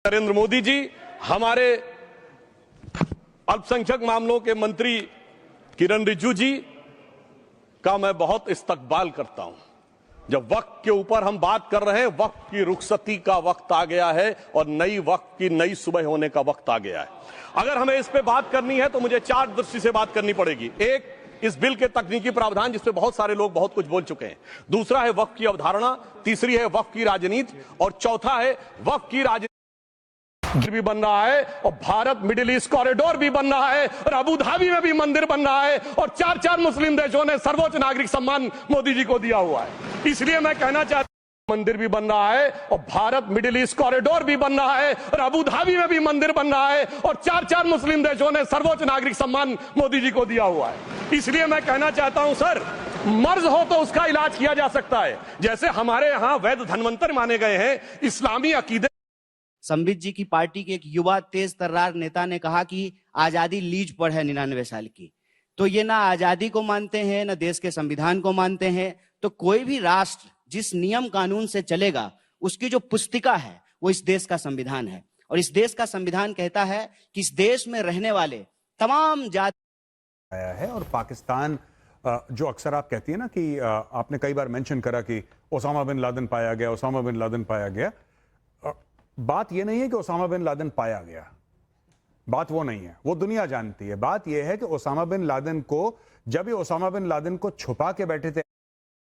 नरेंद्र मोदी जी हमारे अल्पसंख्यक मामलों के मंत्री किरण रिजिजू जी का मैं बहुत इस्तकबाल करता हूं। जब वक्त के ऊपर हम बात कर रहे हैं, वक्त की रुखसती का वक्त आ गया है और नई वक्त की नई सुबह होने का वक्त आ गया है। अगर हमें इस पे बात करनी है तो मुझे चार दृष्टि से बात करनी पड़ेगी। एक, इस बिल के तकनीकी प्रावधान जिस पे बहुत सारे लोग बहुत कुछ बोल चुके हैं। दूसरा है वक्त की अवधारणा, तीसरी है वक्त की राजनीति और चौथा है वक्त की राजनीति भी बन रहा है और भारत मिडिल ईस्ट कॉरिडोर भी बन रहा है और अबू धाबी में भी मंदिर बन रहा है और चार मुस्लिम देशों ने सर्वोच्च नागरिक सम्मान मोदी जी को दिया हुआ है। इसलिए मैं कहना चाहता हूं, मंदिर भी बन रहा है और भारत मिडिल ईस्ट कॉरिडोर भी बन रहा है और अबू धाबी में भी मंदिर बन रहा है और चार मुस्लिम देशों ने सर्वोच्च नागरिक सम्मान मोदी जी को दिया हुआ है। इसलिए मैं कहना चाहता हूं सर, मर्ज हो तो उसका इलाज किया जा सकता है। जैसे हमारे यहां वैद्य धन्वंतर माने गए हैं, इस्लामी अकीदे। संबित जी की पार्टी के एक युवा तेज तर्रार नेता ने कहा कि आजादी लीज पर है 99 साल की। तो ये ना आजादी को मानते हैं, ना देश के संविधान को मानते हैं। तो कोई भी राष्ट्र जिस नियम कानून से चलेगा, उसकी जो पुस्तिका है वो इस देश का संविधान है। और इस देश का संविधान कहता है कि इस देश में रहने वाले तमाम जाति आया है। और पाकिस्तान जो अक्सर आप कहती है ना कि आपने कई बार मेंशन करा कि ओसामा बिन लादेन पाया गया, ओसामा बिन लादेन पाया गया। बात यह नहीं है कि ओसामा बिन लादेन पाया गया, बात वो नहीं है, वो दुनिया जानती है। बात यह है कि ओसामा बिन लादेन को, जब ये ओसामा बिन लादेन को छुपा के बैठे थे।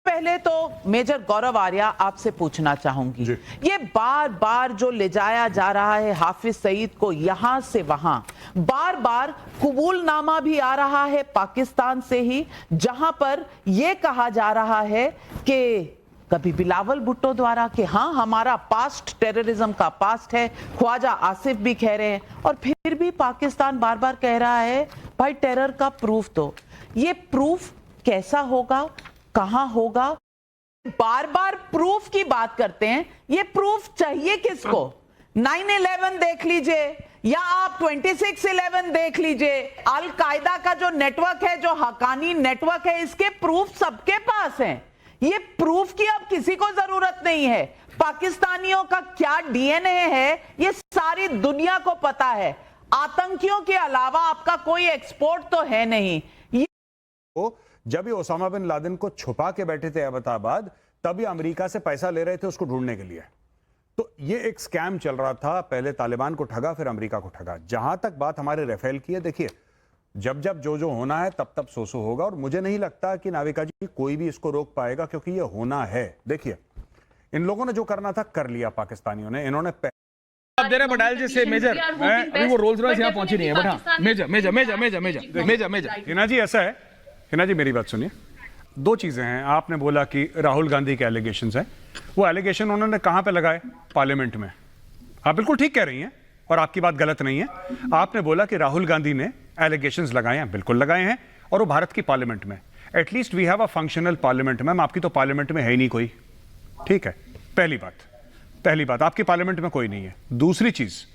पहले तो मेजर गौरव आर्या आपसे पूछना चाहूंगी, ये बार बार जो ले जाया जा रहा है हाफिज सईद को यहां से वहां, बार बार कबूलनामा भी आ रहा है पाकिस्तान से ही, जहां पर यह कहा जा रहा है कि कभी बिलावल भुट्टो द्वारा कि हाँ हमारा पास्ट टेररिज्म का पास्ट है, ख्वाजा आसिफ भी कह रहे हैं, और फिर भी पाकिस्तान बार बार कह रहा है भाई टेरर का प्रूफ दो। ये प्रूफ कैसा होगा, कहां होगा? बार बार प्रूफ की बात करते हैं, ये प्रूफ चाहिए किसको? 9/11 देख लीजिए या आप 26/11 देख लीजिए, अल कायदा का जो नेटवर्क है, जो हकानी नेटवर्क है, इसके प्रूफ सबके पास हैं। ये प्रूफ की अब किसी को जरूरत नहीं है। पाकिस्तानियों का क्या डीएनए है ये सारी दुनिया को पता है। आतंकियों के अलावा आपका कोई एक्सपोर्ट तो है नहीं। जब ये ओसामा बिन लादेन को छुपा के बैठे थे अहमदाबाद, तब ये अमेरिका से पैसा ले रहे थे उसको ढूंढने के लिए। तो ये एक स्कैम चल रहा था, पहले तालिबान को ठगा फिर अमेरिका को ठगा। जहां तक बात हमारे राफेल की है, देखिए जब जब जो होना है तब तब सो होगा। और मुझे नहीं लगता कि नाविका जी कोई भी इसको रोक पाएगा, क्योंकि ये होना है। देखिए इन लोगों ने जो करना था कर लिया पाकिस्तानियों ने। इन्होंने आप दे रहे बटाल जी से मेजर, मैं अभी वो रोल्स रॉयस यहाँ पहुंची नहीं है, बट हाँ मेजर हिना जी ऐसा है, हिना जी मेरी बात सुनिए। दो चीजें हैं। आपने बोला कि राहुल गांधी के एलिगेशंस हैं, वो एलिगेशन उन्होंने कहां पे लगाए? पार्लियामेंट में। आप बिल्कुल ठीक कह रही हैं और आपकी बात गलत नहीं है। आपने बोला कि राहुल गांधी ने एलिगेशंस लगाए हैं, बिल्कुल लगाए हैं, और वो भारत की पार्लियामेंट में। At least we have a functional parliament. Ma'am आपकी तो पार्लियामेंट में है ही नहीं कोई, ठीक है, पहली बात आपकी पार्लियामेंट में कोई नहीं है। दूसरी चीज,